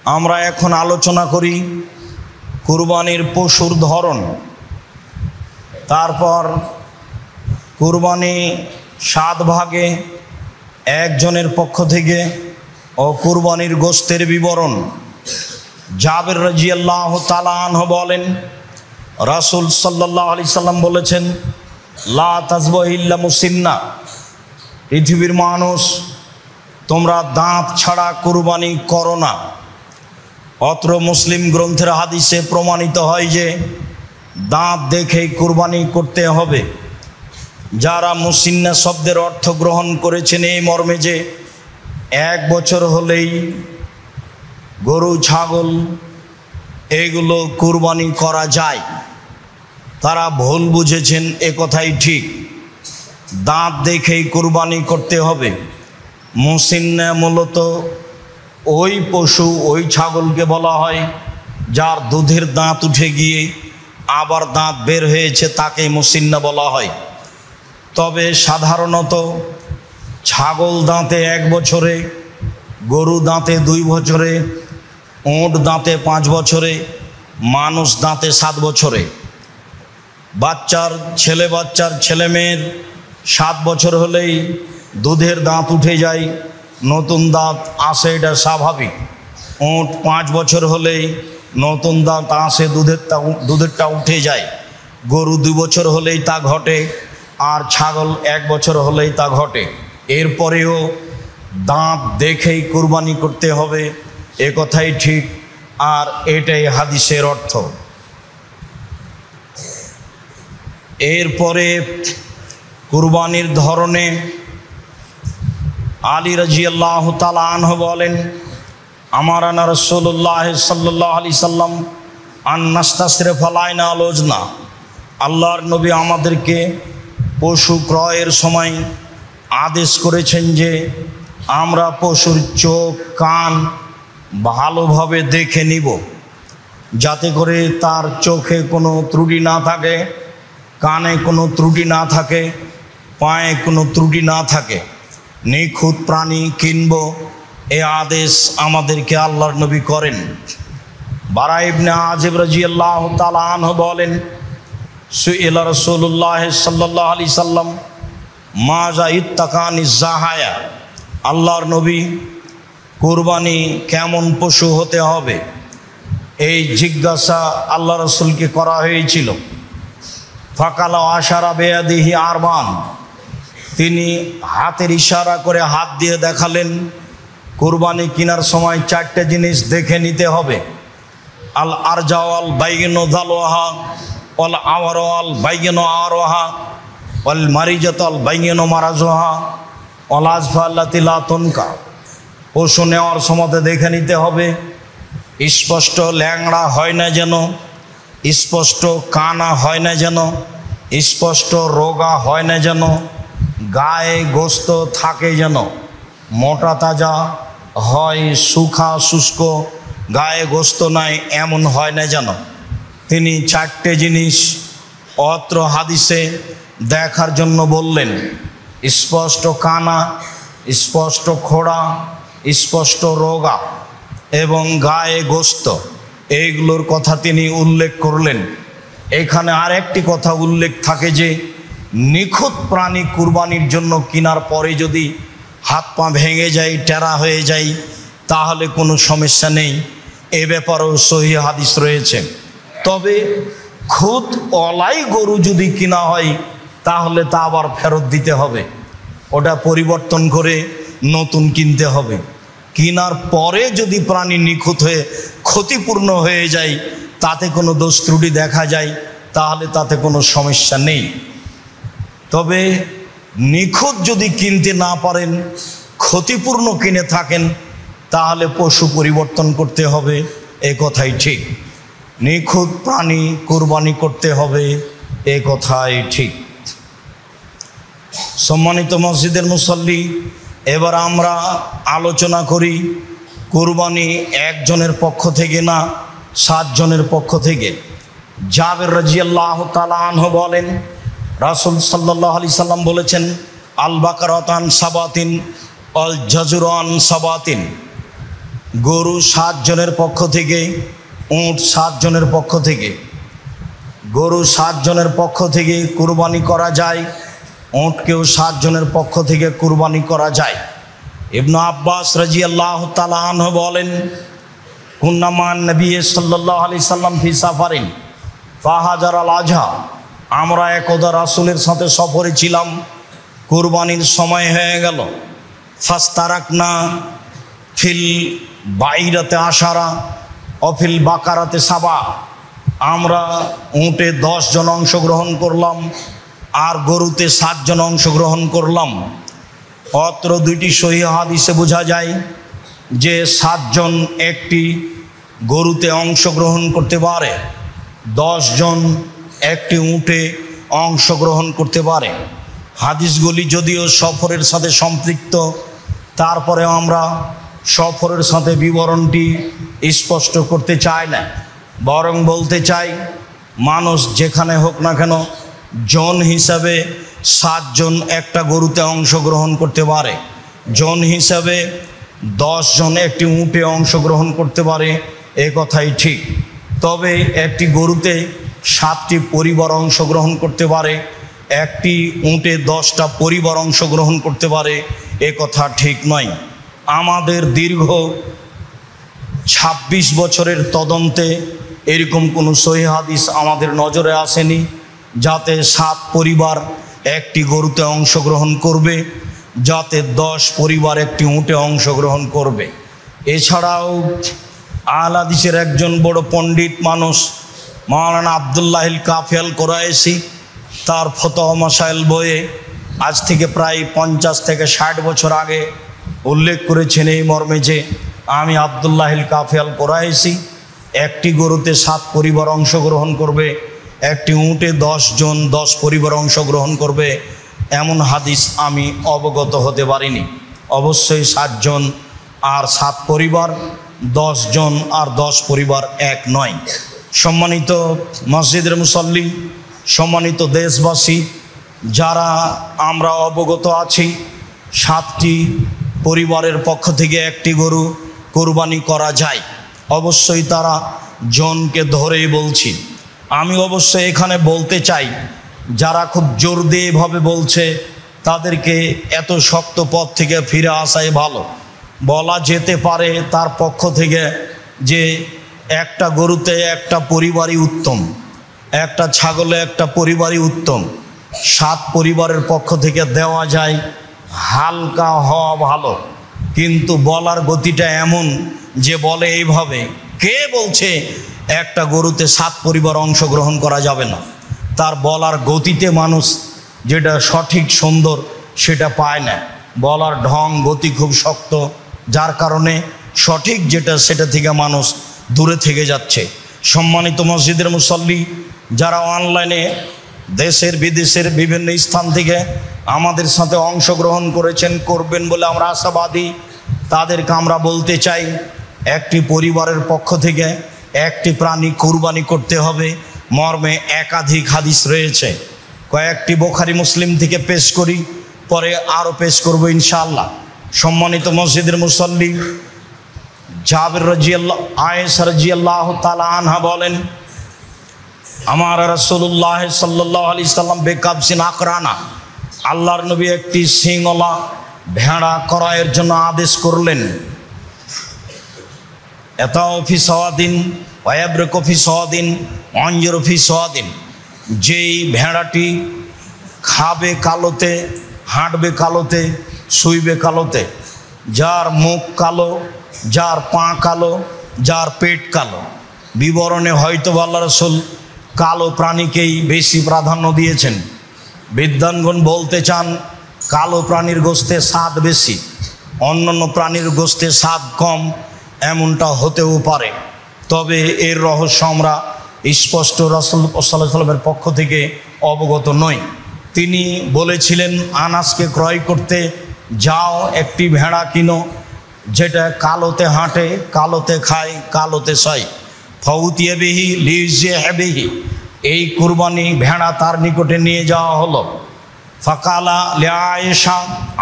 আমরা এখন আলোচনা করি কুরবানির পশুর ধরন। তারপর কুরবানি 7 ভাগে একজনের পক্ষ থেকে ও কুরবানির গোশতের বিবরণ। জাবের রাদিয়াল্লাহু তাআলা আনহু বলেন, রাসূল সাল্লাল্লাহু আলাইহি সাল্লাম বলেছেন, লা তাযবাহু ইল্লা মুসিন্না, পৃথিবীর মানুষ তোমরা দাঁত ছাড়া কুরবানি করো না। অত্র মুসলিম গ্রন্থের হাদিসে প্রমাণিত হয় যে দাঁত দেখেই কুরবানি করতে হবে। যারা মুসিন্না শব্দের অর্থ গ্রহণ করেছেন এই মর্মে যে 1 বছর হলেই গরু ছাগল এগুলো কুরবানি করা যায়, তারা ভুল বুঝেছেন। এ কথাই ঠিক, দাঁত দেখেই কুরবানি করতে হবে। মুসিন্না মূলত ওই পশু, ওই ছাগলকে বলা হয় যার দুধের দাঁত উঠে গিয়ে আবার দাঁত বের হয়েছে, তাকে মুসিন্না বলা হয়। তবে সাধারণত ছাগল দাঁতে 1 বছরে, গরু দাঁতে 2 বছরে, উট দাঁতে 5 বছরে, মানুষ দাঁতে 7 বছরে। বাচ্চার ছেলে মেয়ের 7 বছর হলেই দুধের দাঁত উঠে যায়, নতুন দাঁত আসে, এটা স্বাভাবিক। উট 5 বছর হলেই নতুন দাঁত আসে, দুধেরটা উঠে যায়। গরু 2 বছর হলেই তা ঘটে, আর ছাগল 1 বছর হলেই তা ঘটে। এরপরেও দাঁত দেখেই কুরবানি করতে হবে, এ কথাই ঠিক, আর এটাই হাদিসের অর্থ। এরপরে কুরবানির ধরনে আলী রাদিয়াল্লাহু তাআলা আনহু বলেন, আমারানা রাসূলুল্লাহ সাল্লাল্লাহু আলাইহি সাল্লাম আন নাস্তাসরিফা লাইনা আলোজনা, আল্লাহর নবী আমাদেরকে পশু ক্রয়ের সময় আদেশ করেছেন যে আমরা পশুর চোখ কান ভালোভাবে দেখে নিব, যাতে করে তার চোখে কোনো ত্রুটি না থাকে, কানে কোনো ত্রুটি না থাকে, পায়ে কোনো ত্রুটি না থাকে। নিখুঁত প্রাণী কিনব, এ আদেশ আমাদেরকে আল্লাহর নবী করেন। বারা ইবনে আজিব রাদিয়াল্লাহু তাআলা আনহু বলেন, সুইলা রাসূলুল্লাহ সাল্লাল্লাহু আলাইহি সাল্লাম মাজা ইত্তাকানি জাহায়া, আল্লাহর নবী কুরবানি কেমন পশু হতে হবে এই জিজ্ঞাসা আল্লাহ রাসূলকে করা হয়েছিল। ফাকালা আশারা বেয়াদিহি আরবান, তিনি হাতের ইশারা করে হাত দিয়ে দেখালেন কুরবানি কেনার সময় 4টে জিনিস দেখে নিতে হবে। আল আরজাওয়াল বাইগিনো দালোহা, অল আওয়ারওয়াল বাইগিনো আরোহা, অল মারিজাতাল বাইগিনো মারাজোহা, অল আজফাল্লাতি লা তুনকা। পশু নেওয়ার সময় দেখে নিতে হবে স্পষ্ট ল্যাংড়া হয় না যেন, স্পষ্ট কানা হয় না যেন, স্পষ্ট রোগা হয় না যেন, গায়ে গোস্ত থাকে যেন, মোটা তাজা হয়, শুখা শুষ্ক গায়ে গোস্ত নাই এমন হয় না যেন। তিনি 4টে জিনিস অত্র হাদিসে দেখার জন্য বললেন। স্পষ্ট কানা, স্পষ্ট খোড়া, স্পষ্ট রোগা এবং গায়ে গোস্ত, এইগুলোর কথা তিনি উল্লেখ করলেন। এখানে আর একটি কথা উল্লেখ থাকে যে নিখুঁত প্রাণী কুরবানির জন্য কেনার পরে যদি হাত পা ভেঙে যায়, টেরা হয়ে যায়, তাহলে কোনো সমস্যা নেই, এ ব্যাপারেও সহিহ হাদিস রয়েছে। তবে খুদ অলাই গরু যদি কিনা হয় তাহলে তা আবার ফেরত দিতে হবে, ওটা পরিবর্তন করে নতুন কিনতে হবে। কেনার পরে যদি প্রাণী নিখুঁত হয়ে ক্ষতিপূর্ণ হয়ে যায়, তাতে কোনো দোষ ত্রুটি দেখা যায়, তাহলে তাতে কোনো সমস্যা নেই। তবে নিখুঁত যদি কিনতে না পারেন, ক্ষতিপূর্ণ কিনে থাকেন, তাহলে পশু পরিবর্তন করতে হবে, এ কথাই ঠিক। নিখুঁত প্রাণী কুরবানি করতে হবে, এ কথাই ঠিক। সম্মানিত মসজিদের মুসল্লি, এবার আমরা আলোচনা করি কুরবানি একজনের পক্ষ থেকে না, 7 জনের পক্ষ থেকে। জাবের রাদিয়াল্লাহু তাআলা আনহু বলেন, রাসূল সাল্লাল্লাহু আলাইহি সাল্লাম বলেছেন, আল বাকারাতান সাবাতিন অল জাজুরান সাবাতিন, গরু 7 জনের পক্ষ থেকে, উট 7 জনের পক্ষ থেকে। গরু 7 জনের পক্ষ থেকে কুরবানি করা যায়, উটকেও 7 জনের পক্ষ থেকে কুরবানি করা যায়। ইবনে আব্বাস রাদিয়াল্লাহু তাআলা আনহু বলেন, কুন্না মান নবী সাল্লাল্লাহু আলাইহি সাল্লাম ফি সাফারিন ফাহাজার আল আজহা, আমরা একদা রাসূলের সাথে সফরে ছিলাম, কুরবানির সময় হয়ে গেল। ফাস্তারাকনা ফিল বাইরাতে আশারা অফিল বাকারাতে সাবা, আমরা উটে 10 জন অংশগ্রহণ করলাম আর গরুতে 7 জন অংশগ্রহণ করলাম। অত্র দুইটি সহিহ হাদিসে বোঝা যায় যে 7 জন একটি গরুতে অংশগ্রহণ করতে পারে, 10 জন একটি উটে অংশগ্রহণ করতে পারে। হাদিসগুলি যদিও সফরের সাথে সম্পৃক্ত, তারপরে আমরা সফরের সাথে বিবরণটি স্পষ্ট করতে চাই না, বরং বলতে চাই মানুষ যেখানে হোক না কেন জন হিসাবে 7 জন একটা গরুতে অংশগ্রহণ করতে পারে, জন হিসাবে 10 জন একটি উটে অংশগ্রহণ করতে পারে, এ কথাই ঠিক। তবে একটি গরুতে 7টি পরিবার অংশগ্রহণ করতে পারে, একটি উটে 10টা পরিবার অংশগ্রহণ করতে পারে, এ কথা ঠিক নয়। আমাদের দীর্ঘ 26 বছরের তদন্তে এরকম কোনো সহিহ হাদিস আমাদের নজরে আসেনি যাতে 7 পরিবার একটি গরুতে অংশগ্রহণ করবে, যাতে 10 পরিবার একটি উটে অংশগ্রহণ করবে। এছাড়াও আহলে হাদিসের একজন বড় পণ্ডিত মানুষ মাওলানা আব্দুল্লাহিল কাফি আল কুরাইশি তার ফতোয়া মাসাইল বইয়ে আজ থেকে প্রায় 50 থেকে 60 বছর আগে উল্লেখ করেছেন এই মর্মে যে আমি আব্দুল্লাহিল কাফি আল কুরাইশি, একটি গরুতে 7 পরিবার অংশগ্রহণ করবে, একটি উটে 10 জন 10 পরিবার অংশগ্রহণ করবে, এমন হাদিস আমি অবগত হতে পারিনি। অবশ্যই 7 জন আর 7 পরিবার, 10 জন আর 10 পরিবার এক নয়। সম্মানিত মসজিদের মুসল্লি, সম্মানিত দেশবাসী, যারা আমরা অবগত আছি 7টি পরিবারের পক্ষ থেকে একটি গরু কোরবানি করা যায়, অবশ্যই তারা জনকে ধরেই বলছি। আমি অবশ্যই এখানে বলতে চাই, যারা খুব জোর দিয়ে এভাবে বলছে তাদেরকে এত শক্ত পথ থেকে ফিরে আসাই ভালো। বলা যেতে পারে তার পক্ষ থেকে যে একটা গরুতে একটা পরিবারই উত্তম, একটা ছাগলে একটা পরিবারই উত্তম, 7 পরিবারের পক্ষ থেকে দেওয়া যায়, হালকা হওয়া ভালো। কিন্তু বলার গতিটা এমন যে বলে এইভাবে, কে বলছে একটা গরুতে 7 পরিবার অংশগ্রহণ করা যাবে না? তার বলার গতিতে মানুষ যেটা সঠিক সুন্দর সেটা পায় না, বলার ঢং গতি খুব শক্ত, যার কারণে সঠিক যেটা সেটা থেকে মানুষ দূরে থেকে যাচ্ছে। সম্মানিত মসজিদের মুসল্লি, যারা অনলাইনে দেশের বিদেশের বিভিন্ন স্থান থেকে আমাদের সাথে অংশগ্রহণ করেছেন, করবেন বলে আমরা আশাবাদী, তাদেরকে আমরা বলতে চাই একটি পরিবারের পক্ষ থেকে একটি প্রাণী কুরবানি করতে হবে মর্মে একাধিক হাদিস রয়েছে। কয়েকটি বুখারী মুসলিম থেকে পেশ করি, পরে আরও পেশ করব ইনশাআল্লাহ। সম্মানিত মসজিদের মুসল্লি, জাবির রাদিয়াল্লাহু আয়েশা রাদিয়াল্লাহু তাআলা আনহা বলেন, আমার রাসূলুল্লাহ সাল্লাল্লাহু আলাইহি সাল্লাম বেকাবসিন আকরানা, আল্লাহর নবী একটি সিংওয়ালা ভেড়া ক্রয়ের জন্য আদেশ করলেন। এতাও ফি সাওয়াদিন ওয়াবরকু ফি সাওয়াদিন অঞ্জরু ফি সাওয়াদিন, যেই ভেড়াটি খাবে কালোতে, হাঁটবে কালোতে, শুইবে কালোতে, যার মুখ কালো, যার পা কালো, যার পেট কালো। বিবরণে হয়তো আল্লাহ রাসূল কালো প্রাণীকেই বেশি প্রাধান্য দিয়েছেন। বিদ্বানগণ বলতে চান কালো প্রাণীর গোশতে স্বাদ বেশি, অন্যান্য প্রাণীর গোশতে স্বাদ কম, এমনটা হতেও পারে। তবে এর রহস্য আমরা স্পষ্ট রাসূল সাল্লাল্লাহু আলাইহি ওয়াসাল্লামের পক্ষ থেকে অবগত নই। তিনি বলেছিলেন, আনাসকে ক্রয় করতে যাও, একটি ভেড়া কিনো যেটা কালোতে হাঁটে, কালোতে খায়, কালোতে শয়। ফাউতিয়া বিহি লিযিহবিহি, এই কুরবানি ভেড়া তার নিকটে নিয়ে যাওয়া হলো। ফাকালা লিআয়েশা,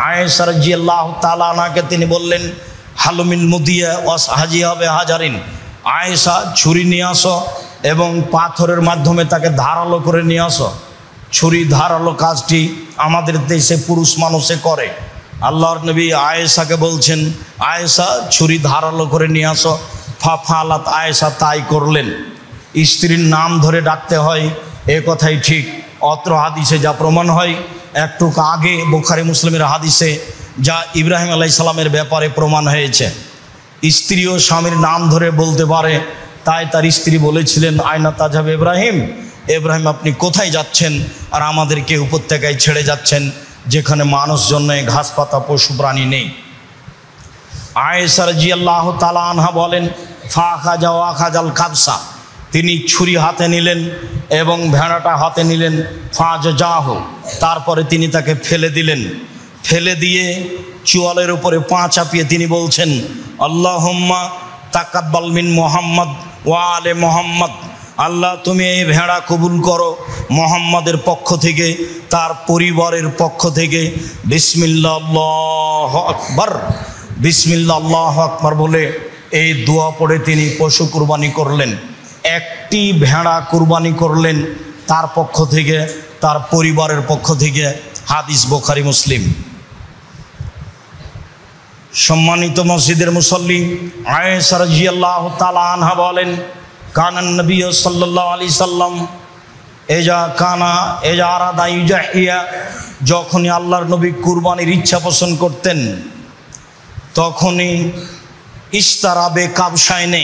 আয়েশা রাদিয়াল্লাহু তাআলা আনহাকে তিনি বললেন, হালুমিন মুদিয়া ওয়াস হাজিয়াবে হাজারিন, আয়েশা ছুরি নিয়ে আসো এবং পাথরের মাধ্যমে তাকে ধারালো করে নিয়ে আসো। ছুরি ধারালো কাজটি আমাদের দেশে পুরুষ মানুষে করে। আল্লাহর নবী আয়েশাকে বলছেন, আয়েশা ছুরি ধারালো করে নিয়ে আসো। ফালাত, আয়েশা তাই করলেন। স্ত্রীর নাম ধরে ডাকতে হয় এ কথাই ঠিক। অত্র হাদিসে যা প্রমাণ হয়, একটু আগে বুখারী মুসলিমের হাদিসে যা ইব্রাহিম আলাইহিস সালামের ব্যাপারে প্রমাণ হয়েছে, স্ত্রীও স্বামীর নাম ধরে বলতে পারে। তাই তার স্ত্রী বলেছিলেন, আয়না তাজাব ইব্রাহিম, ইব্রাহিম আপনি কোথায় যাচ্ছেন আর আমাদেরকে উপত্যকায় ছেড়ে যাচ্ছেন যেখানে মানুষজন নেই, ঘাস পাতা পশু প্রাণী নেই। আয়েশা রাদিয়াল্লাহু তাআলা আনহা বলেন, ফাখাজা ওয়াখাজাল কাবসা, তিনি ছুরি হাতে নিলেন এবং ভেড়াটা হাতে নিলেন। ফাজাহু, তারপরে তিনি তাকে ফেলে দিলেন। ফেলে দিয়ে চোয়ালের উপরে পা চাপিয়ে তিনি বলছেন, আল্লাহুম্মা তাকাব্বাল মিন মুহাম্মদ ওয়া আলে মুহাম্মদ, আল্লাহ তুমি এই ভেড়া কবুল করো মুহাম্মাদের পক্ষ থেকে, তার পরিবারের পক্ষ থেকে। বিসমিল্লাহ আল্লাহু আকবার, বিসমিল্লাহ আল্লাহু আকবার বলে এই দোয়া পড়ে তিনি পশু কুরবানি করলেন। একটি ভেড়া কুরবানি করলেন তার পক্ষ থেকে, তার পরিবারের পক্ষ থেকে। হাদিস বুখারী মুসলিম। সম্মানিত মসজিদের মুসল্লি, আয়েশা রাদিয়াল্লাহু তাআলা আনহা বলেন, কানান নবী সাল্লাল্লাহু আলাইহি সাল্লাম এজা আরাদা ইউজাহিয়া, যখনই আল্লাহর নবী কুরবানির ইচ্ছা পোষণ করতেন তখনই ইস্তারাবে কাবসাইনে,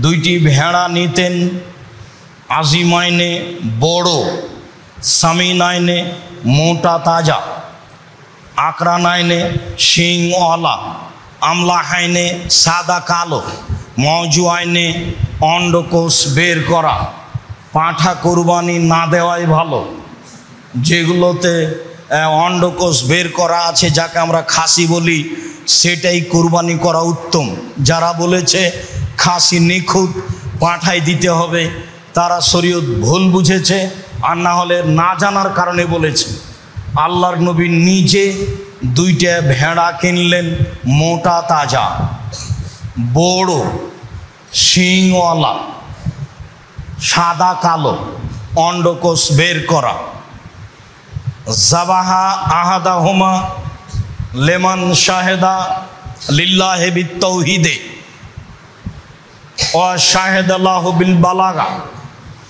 দুইটি ভেড়া নিতেন। আজিমাইনে বড়, সামিনাইনে মোটা তাজা, আকরানাইনে শিংওয়ালা, আমলাহাইনে সাদা কালো, মজুয়াইনে অন্ডকোষ বের করা। পাঁঠা কুরবানি না দেওয়াই ভালো। যেগুলোতে অন্ডকোষ বের করা আছে, যাকে আমরা খাসি বলি, সেটাই কুরবানি করা উত্তম। যারা বলেছে খাসি নিখুঁত, পাঁঠাই দিতে হবে, তারা শরীয়ত ভুল বুঝেছে, আর না হলে না জানার কারণে বলেছে। আল্লাহর নবী নিজে দুইটা ভেড়া কিনলেন, মোটা তাজা, বড়, শিংওয়ালা, সাদা কালো, অন্ডকোষ বের করা। জাবাহা আহাদাহুমা লেমান শাহেদা লিল্লাহি বিত্তাওহীদে ওয়া শাহেদাল্লাহু বিল বালাগা,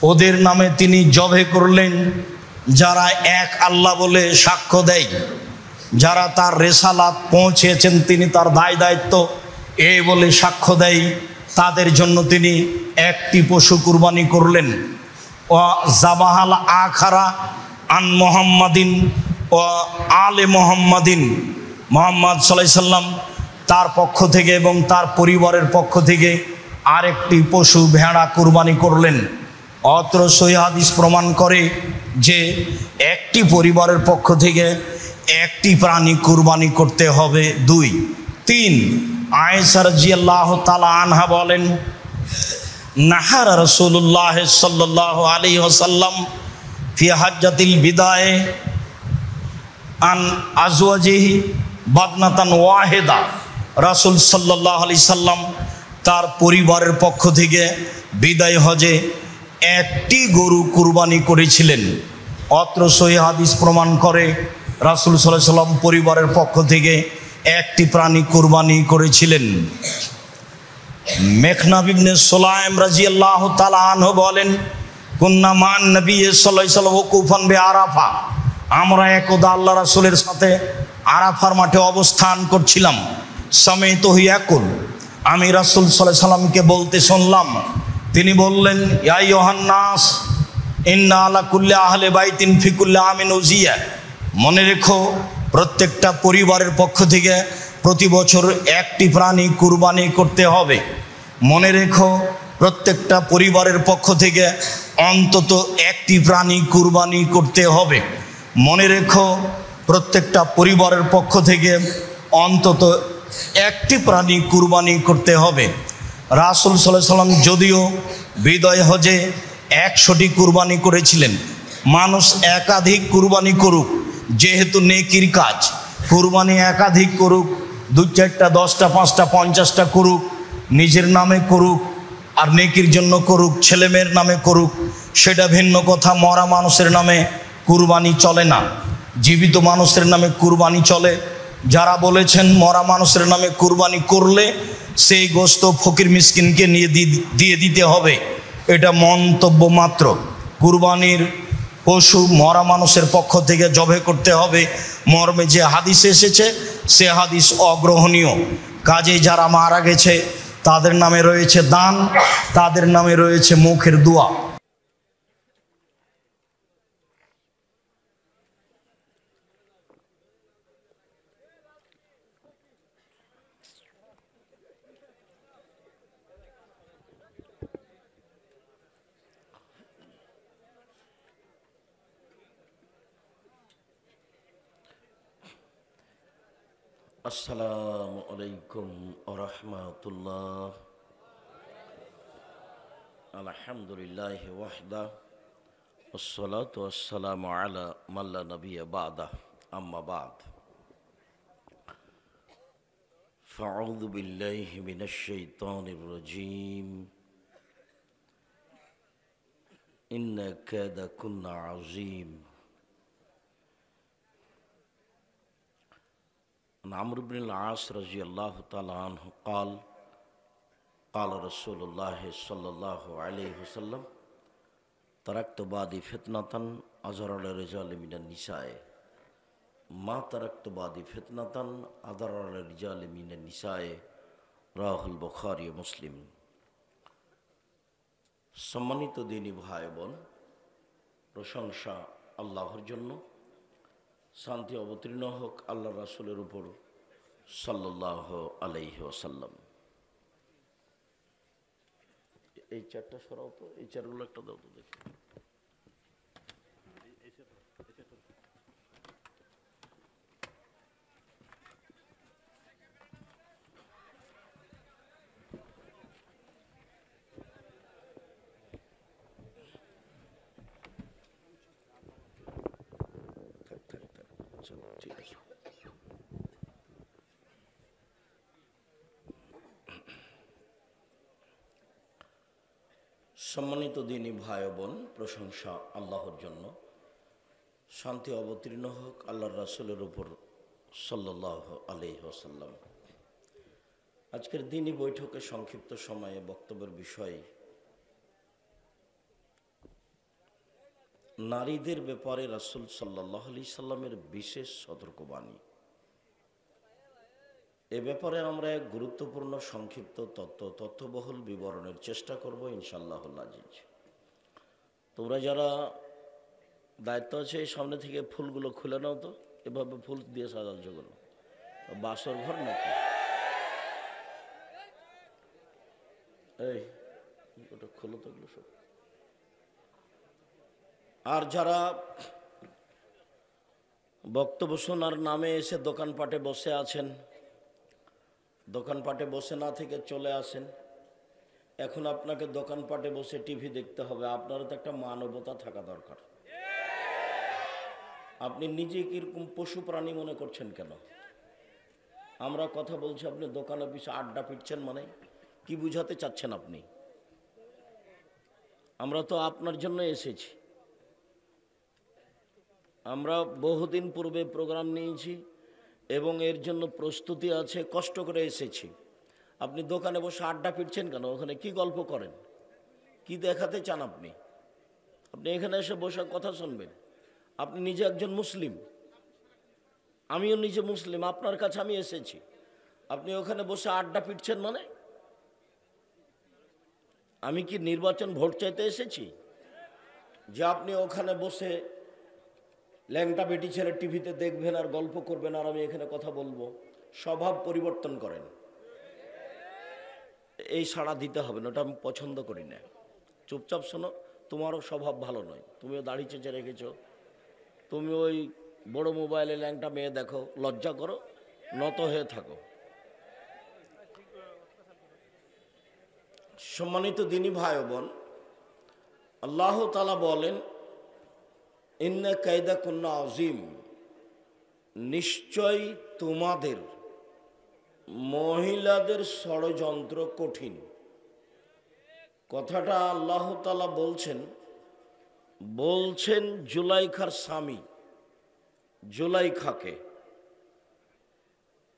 ওদের নামে তিনি জবে করলেন যারা এক আল্লাহ বলে সাক্ষ্য দেয়, যারা তার রেসালাত পৌঁছেছেন, তিনি তার দায় দায়িত্ব এই বলে সাক্ষ্য দেয়, তাদের জন্য তিনি একটি পশু কুরবানি করলেন। ও জাবাহাল আখারা আন মুহাম্মাদিন ও আলে মুহাম্মাদিন, মুহাম্মদ সাল্লাল্লাহু আলাইহি সাল্লাম তার পক্ষ থেকে এবং তার পরিবারের পক্ষ থেকে আরেকটি পশু ভেড়া কুরবানি করলেন। অত্র সহিহ হাদিস প্রমাণ করে যে একটি পরিবারের পক্ষ থেকে একটি প্রাণী কুরবানি করতে হবে। 2, 3, আয়েশা রাদিয়াল্লাহু তাআলা আনহা বলেন, নাহার রাসূলুল্লাহ সাল্লাল্লাহু আলাইহি ওয়াসাল্লাম ফি হাজ্জাতিল বিদায়ে আন আজওয়াজিহি বাদনাতান ওয়াহিদা, রাসূল সাল্লাল্লাহু আলাইহি সাল্লাম তার পরিবারের পক্ষ থেকে বিদায় হজে একটি গরু কুরবানি করেছিলেন। অত্র সহিহ হাদিস প্রমাণ করে রাসূল সাল্লাল্লাহু আলাইহি সাল্লাম পরিবারের পক্ষ থেকে একটি প্রাণী কুরবানি করেছিলেন। মেখনাব ইবনে সুলাইম রাদিয়াল্লাহু তাআলা আনহু বলেন, কুন্না মান নবী সাল্লাল্লাহু আলাইহি ওয়াসাল্লাম ওয়াকুফান বিআরাফা, আমরা একদা আল্লাহ রাসূলের সাথে আরাফার মাঠে অবস্থান করছিলাম। সামাইতুহু ইয়াকুল, আমি রাসূল সাল্লাল্লাহু আলাইহি সাল্লামকে বলতে শুনলাম, তিনি বললেন, ইয়া আইয়ুহান নাস ইন্না আলা কুল্লি আহলি বাইতিন ফি কুল্লি আমিন উজিয়া, মনে রেখো প্রত্যেকটা পরিবারের পক্ষ থেকে প্রতি বছর একটি প্রাণী কুরবানি করতে হবে। মনে রেখো প্রত্যেকটা পরিবারের পক্ষ থেকে অন্তত একটি প্রাণী কুরবানি করতে হবে। মনে রেখো প্রত্যেকটা পরিবারের পক্ষ থেকে অন্তত একটি প্রাণী কুরবানি করতে হবে। রাসূল সাল্লাল্লাহু আলাইহি সাল্লাম যদিও বিদায় হজে 100টি কুরবানি করেছিলেন। মানুষ একাধিক কুরবানি করুক, যেহেতু নেকির কাজ, কুরবানি একাধিক করুক, দু চারটা, 10টা, 5টা, 50টা করুক, নিজের নামে করুক আর নেকির জন্য করুক, ছেলেমেয়ের নামে করুক, সেটা ভিন্ন কথা। মরা মানুষের নামে কুরবানি চলে না, জীবিত মানুষের নামে কুরবানি চলে। যারা বলেছেন মরা মানুষের নামে কুরবানি করলে সেই গোশত ফকির মিসকিনকে নিয়ে দিয়ে দিতে হবে, এটা মন্তব্য মাত্র। কুরবানির পশু মরা মানুষের পক্ষ থেকে জবে করতে হবে মর্মে যে হাদিস এসেছে, সে হাদিস অগ্রহণীয়। কাজেই যারা মারা গেছে তাদের নামে রয়েছে দান, তাদের নামে রয়েছে মুখের দোয়া। আসসালামু আলাইকুম ওয়া রাহমাতুল্লাহ। আলহামদুলিল্লাহি ওয়াহদা ওয়াসসালাতু ওয়াসসালামু আলা মান লা নাবিয়্যা বা'দা, আম্মা বা'দ। ফাআউযু বিল্লাহি মিনাশ শাইতানির রাজীম। ইন্না কাদা কুন্না আযীম। আমর ইবনে আল-আস রাদিয়াল্লাহু তাআলা আনহু قال قال رسول الله صلى الله عليه وسلم تركت بعدي فتنة أضر على الرجال من النساء ما تركت بعدي فتنة أضر على الرجال من النساء রাহুল বুখারী ও মুসলিম। সম্মানিত দিনী ভাই বোন, প্রশংসা আল্লাহর জন্য, শান্তি অবতীর্ণ হোক আল্লাহ রাসূলের উপর সাল্লাল্লাহু আলাইহি ওয়াসাল্লাম। এই চারটা সরাও তো, এই চারগুলো একটা দাও তো দেখি। ঠিক আছে। সম্মানিত দিনী ভাই বোন, প্রশংসা আল্লাহর জন্য, শান্তি অবতীর্ণ হোক আল্লাহর রাসূলের উপর সাল্লাল্লাহু আলাইহি ওয়াসাল্লাম। আজকের দিনী বৈঠকে সংক্ষিপ্ত সময়ে বক্তব্যের বিষয় নারীদের ব্যাপারে রাসূল সাল্লাল্লাহু আলাইহি সাল্লামের বিশেষ সতর্কবাণী। এ ব্যাপারে আমরা এক গুরুত্বপূর্ণ সংক্ষিপ্ত তথ্যবহুল বিবরণের চেষ্টা করব ইনশাআল্লাহুল আজিজ। তোমরা যারা দায়িত্ব আছে এই সামনে থেকে ফুলগুলো খুলে নাও তো, এভাবে ফুল দিয়ে সাজাচ্ছ কেন? বাসর ঘর নাকি? এই ওটা খোলো তো এগুলো সব। আর যারা বক্তব্য শোনার নামে এসে দোকানপাটে বসে আছেন, দোকানপাটে বসে না থেকে চলে আসেন। এখন আপনাকে দোকানপাটে বসে টিভি দেখতে হবে, আপনারও তো একটা মানবতা থাকা দরকার। আপনি নিজে কিরকম পশু প্রাণী মনে করছেন কেন? আমরা কথা বলছি, আপনি দোকানে বসে আড্ডা পিটছেন, মানে কি বুঝাতে চাচ্ছেন আপনি? আমরা তো আপনার জন্য এসেছি। আমরা বহুদিন পূর্বে প্রোগ্রাম নিয়েছি এবং এর জন্য প্রস্তুতি আছে, কষ্ট করে এসেছি। আপনি দোকানে বসে আড্ডা পিটছেন কেন? ওখানে কি গল্প করেন? কি দেখাতে চান আপনি? আপনি এখানে এসে বসে কথা শুনবেন। আপনি নিজে একজন মুসলিম, আমিও নিজে মুসলিম, আপনার কাছে আমি এসেছি। আপনি ওখানে বসে আড্ডা পিটছেন মানে? আমি কি নির্বাচন ভোট চাইতে এসেছি যে আপনি ওখানে বসে ল্যাংটা বেটি ছেলে টিভিতে দেখবেন আর গল্প করবেন আর আমি এখানে কথা বলবো? স্বভাব পরিবর্তন করেন। এই সাড়া দিতে হবে না, ওটা আমি পছন্দ করি না। চুপচাপ শোনো, তোমারও স্বভাব ভালো নয়, তুমিও দাড়ি চেঁচে রেখেছো, তুমি ওই বড় মোবাইলে ল্যাংটা মেয়ে দেখো, লজ্জা করো, নত হয়ে থাকো। সম্মানিত দিনী ভাই বোন, আল্লাহ তাআলা বলেন, ইন্না কায়দা কুন্না আযীম, নিশ্চয় তোমাদের মহিলাদের ষড়যন্ত্র কঠিন, কথাটা আল্লাহ তাআলা বলছেন জুলাইখার স্বামী জুলাইখাকে,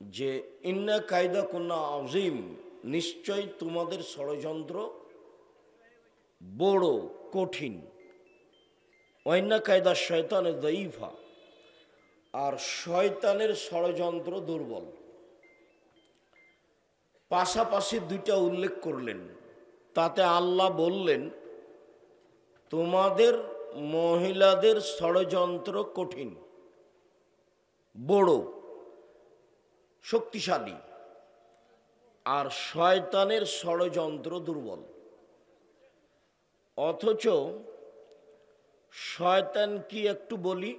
যে ইন্না কায়দা কুন্না আজিম, নিশ্চয় তোমাদের ষড়যন্ত্র বড় কঠিন। ওয়াইন্না কায়দা শয়তানে দাইফা, আর শয়তানের ষড়যন্ত্র দুর্বল। পাশাপাশি দুইটা উল্লেখ করলেন, তাতে আল্লাহ বললেন তোমাদের মহিলাদের ষড়যন্ত্র কঠিন, বড় শক্তিশালী, আর শয়তানের ষড়যন্ত্র দুর্বল। অথচ শয়তান কি একটু বলি,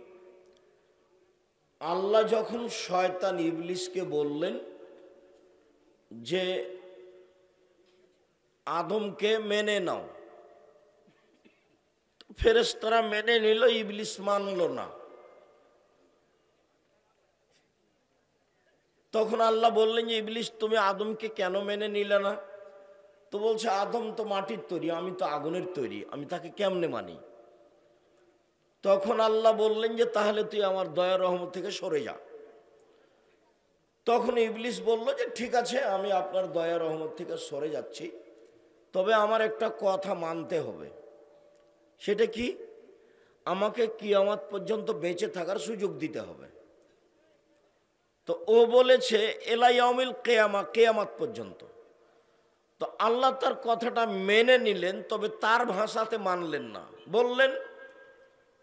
আল্লাহ যখন শয়তান ইবলিসকে বললেন যে আদমকে মেনে নাও, ফেরেশতারা মেনে নিল, ইবলিস মানল না। তখন আল্লাহ বললেন যে ইবলিস তুমি আদমকে কেন মেনে নিলে না? তো বলছে আদম তো মাটির তৈরি, আমি তো আগুনের তৈরি, আমি তাকে কেমনে মানি? তখন আল্লাহ বললেন যে তাহলে তুই আমার দয়া রহমত থেকে সরে যা। তখন ইবলিস বলল যে ঠিক আছে, আমি আপনার দয়া রহমত থেকে সরে যাচ্ছি, তবে আমার একটা কথা মানতে হবে। সেটা কি? আমাকে কিয়ামত পর্যন্ত বেঁচে থাকার সুযোগ দিতে হবে। তো ও বলেছে এলা ইয়াউমিল কিয়ামা, কিয়ামত পর্যন্ত। তো আল্লাহ তার কথাটা মেনে নিলেন, তবে তার ভাষাতে মানলেন না। বললেন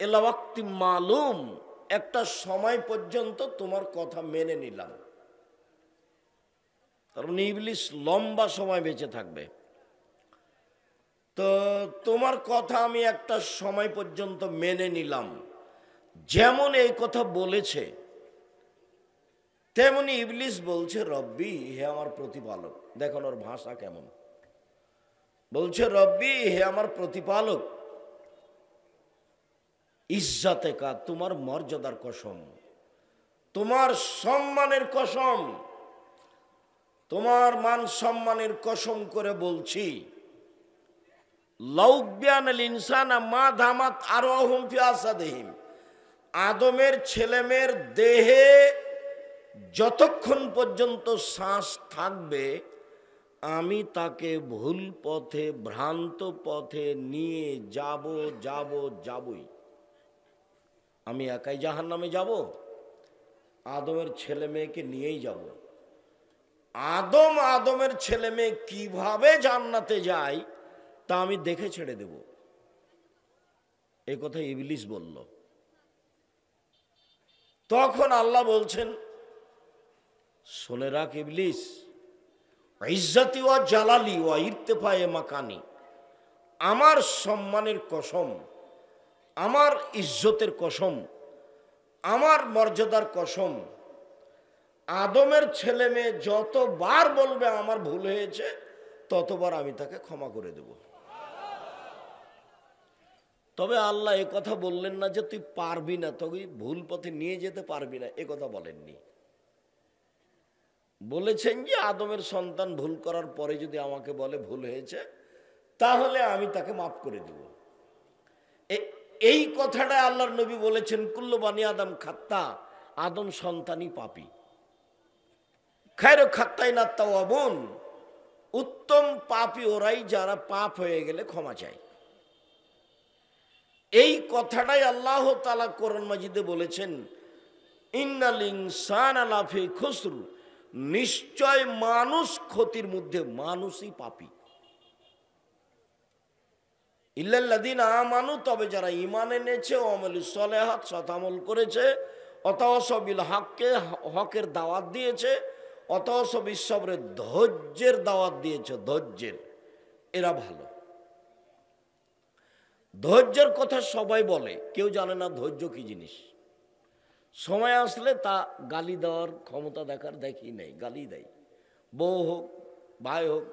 এলা ওয়াক্তি মালুম, একটা সময় পর্যন্ত তোমার কথা মেনে নিলাম। কারণ ইবলিস লম্বা সময় বেঁচে থাকবে, তো তোমার কথা আমি একটা সময় পর্যন্ত মেনে নিলাম। যেমন এই কথা বলেছে, তেমনি ইবলিস বলছে রব্বি, হে আমার প্রতিপালক। দেখুন ওর ভাষা কেমন, বলছে রব্বি, হে আমার প্রতিপালক, ইজ্জাতে কা, তোমার মর্যাদার কসম, তোমার সম্মানের কসম, তোমার মান সম্মানের কসম করে বলছি, লাউবিয়ান আল ইনসানা মা ধামাত আরওয়াহুম ফি আসাদিহিম, আদমের ছেলেমেয়ের দেহে যতক্ষণ পর্যন্ত শ্বাস থাকবে আমি তাকে ভুল পথে, ভ্রান্ত পথে নিয়ে যাবই। আমি একাই জাহান্নামে যাব? আদমের ছেলে মেয়েকে নিয়েই যাব। আদমের ছেলে মেয়ে কিভাবে জান্নাতে যায় তা আমি দেখে ছেড়ে দেব। এই কথা ইবলিস বলল। তখন আল্লাহ বলছেন শুনে রাখ ইবলিস, ইজ্জতি ওয়া জালালি ওয়া ইরতিফায়ে মাকানি, আমার সম্মানের কসম, আমার ইজ্জতের কসম, আমার মর্যাদার কসম, আদমের ছেলে মেয়ে যতবার বলবে আমার ভুল হয়েছে ততবার আমি তাকে ক্ষমা করে দেব। তবে আল্লাহ এ কথা বললেন না যে তুই পারবি না, তোকে ভুল পথে নিয়ে যেতে পারবি না, এ কথা বলেননি। বলেছেন যে আদমের সন্তান ভুল করার পরে যদি আমাকে বলে ভুল হয়েছে, তাহলে আমি তাকে মাফ করে দেব। এই কথাটা আল্লাহর নবী বলেছেন কুল্লু বানি আদম খাত্তা, আদম সন্তানই পাপী। খায়রু খাত্তাইনা তাওয়াবুন, উত্তম পাপী ওরাই যারা পাপ হয়ে গেলে ক্ষমা চায়। এই কথাটাই আল্লাহ তাআলা কোরআন মাজিদে বলেছেন ইন্নাল ইনসানা লাফি খুসর, নিশ্চয় মানুষ ক্ষতির মধ্যে, মানুষই পাপী। ইল্লাল্লাযীনা আমানু, তবে যারা ঈমান এনেছে, ওয়া আমালুস সালিহাত, সৎ আমল করেছে, ওয়াতাওয়াসাউ বিল হাক্কি, হকের দাওয়াত দিয়েছে, ওয়াতাওয়াসাউ বিস সবর, ধৈর্যের দাওয়াত দিয়েছে, ধৈর্যের, এরা ভালো। ধৈর্যের কথা সবাই বলে, কেউ জানে না ধৈর্য কি জিনিস। সময় আসলে তা গালি দেওয়ার ক্ষমতা দেখি নেই, গালি দেয়। বউ হোক, ভাই হোক,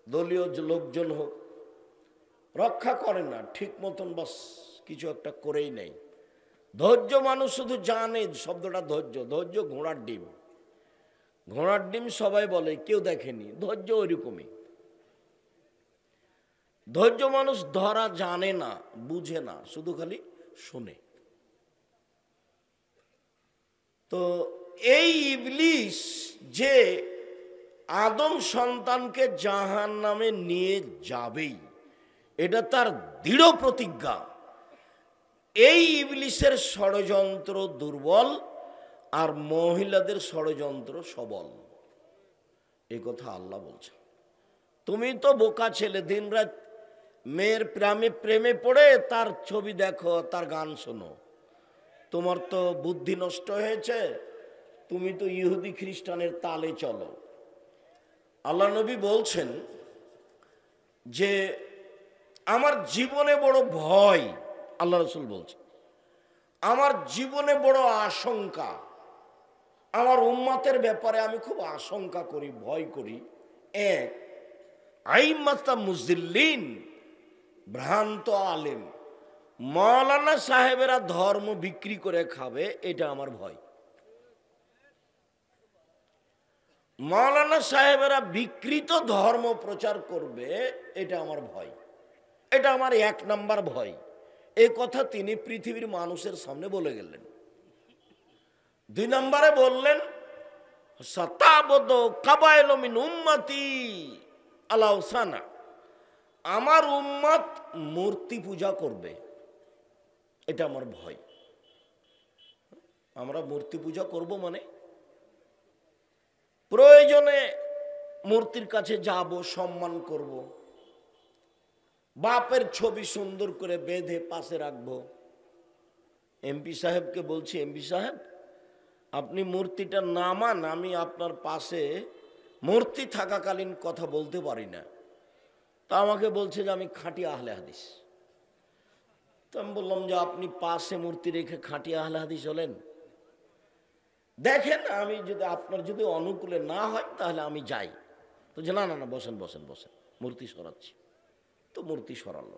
দলীয় লোকজন হোক, রক্ষা করে না ঠিক মতন, বাস কিছু একটা করেই নেই। ধৈর্য মানুষ শুধু জানে শব্দটা ধৈর্য, ধৈর্য ঘোড়ার ডিম। ঘোড়ার ডিম সবাই বলে, কেউ দেখেনি। ধৈর্য ওইরকমই। ধৈর্য মানুষ ধরা জানে না, বুঝে না, শুধু খালি শুনে। তো এই ইবলিস যে আদম সন্তানকে জাহান্নামে নিয়ে যাবেই, এটা তার দৃঢ় প্রতিজ্ঞা। এই ইবলিসের ষড়যন্ত্র দুর্বল, আর মহিলাদের ষড়যন্ত্র সবল। এই কথা আল্লাহ বলছে। তুমি তো বোকা ছেলে, দিনরাত মেয়ের প্রেমে পড়ে তার ছবি দেখো, তার গান শোনো, তোমার তো বুদ্ধি নষ্ট হয়েছে, তুমি তো ইহুদি খ্রিস্টানের তালে চলো। আল্লাহ নবী বলছেন যে আমার জীবনে বড় ভয়, আল্লাহ রসুল বলছেন আমার জীবনে বড় আশঙ্কা, আমার উম্মতের ব্যাপারে আমি খুব আশঙ্কা করি, ভয় করি। এক, আইম্মাতা মুজিল্লিন, ভ্রান্ত আলেম, মাওলানা সাহেবেরা ধর্ম বিক্রি করে খাবে, এটা আমার ভয়। মাওলানা সাহেবেরা বিকৃত ধর্ম প্রচার করবে, এটা আমার ভয়। এটা আমার 1 নাম্বার ভয়। এ কথা তিনি পৃথিবীর মানুষের সামনে বলে গেলেন। 2 নম্বরে বললেন সাতাবদ কাবাইল মিন উম্মতি আলাউসানা, আমার উম্মত মূর্তি পূজা করবে, এটা আমার ভয়। আমরা মূর্তি পূজা করব মানে প্রয়োজনে মূর্তির কাছে যাব, সম্মান করব, বাপের ছবি সুন্দর করে বেঁধে পাশে রাখবো। এমপি সাহেবকে বলছি, এমপি সাহেব আপনি মূর্তিটা নামান, আমি আপনার পাশে মূর্তি থাকাকালীন কথা বলতে পারি না। তা আমাকে বলছে যে আমি খাঁটি আহলে হাদিস। তো আমি বললাম যে আপনি পাশে মূর্তি রেখে খাঁটি আহলে হাদিস হলেন? দেখেন আমি যদি আপনার যদি অনুকূলে না হয় তাহলে আমি যাই। তো যে না না না, বসেন বসেন বসেন, মূর্তি সরাচ্ছি। তো মূর্তি সরালো।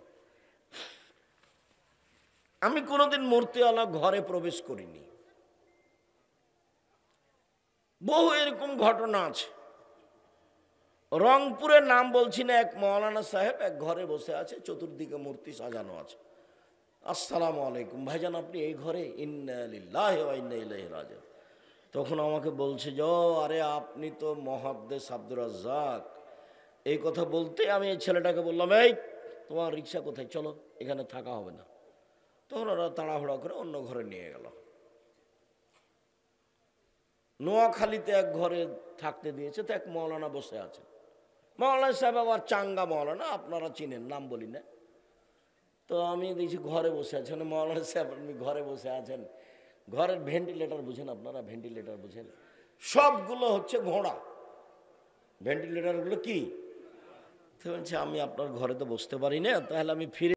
আমি কোনোদিন মূর্তিওয়ালা ঘরে প্রবেশ করিনি। বহু এরকম ঘটনা আছে। রংপুরের নাম বলছি না, এক মাওলানা সাহেব এক ঘরে বসে আছে, চতুর্দিকে মূর্তি সাজানো আছে। আসসালামু আলাইকুম ভাইজান, আপনি এই ঘরে? ইন্না লিল্লাহি ওয়া ইন্না ইলাইহি রাজিউন। তখন আমাকে বলছে যে আরে আপনি তো মুহাদ্দিস আব্দুর রাজ্জাক। এই কথা বলতে আমি এই ছেলেটাকে বললাম, এই তোমার রিক্সা কোথায়, চলো, এখানে থাকা হবে না। তখন ওরা তাড়াহুড়া করে অন্য ঘরে নিয়ে গেল। নোয়াখালীতে এক ঘরে থাকতে দিয়েছে, তো এক মৌলানা বসে আছে। মৌলানা সাহেব আবার চাঙ্গা মৌলানা, আপনারা চিনেন, নাম বলি না। তো আমি দেখছি ঘরে বসে আছেন মৌলানা সাহেব, আপনি ঘরে বসে আছেন, ঘরের ভেন্টিলেটর বুঝেন আপনারা? ভেন্টিলেটর বুঝেন? সবগুলো হচ্ছে ঘোড়া। ভেন্টিলেটরগুলো কি? তো বলছে আমি আপনার ঘরে তো বসতে পারি না, তাহলে আমি ফিরে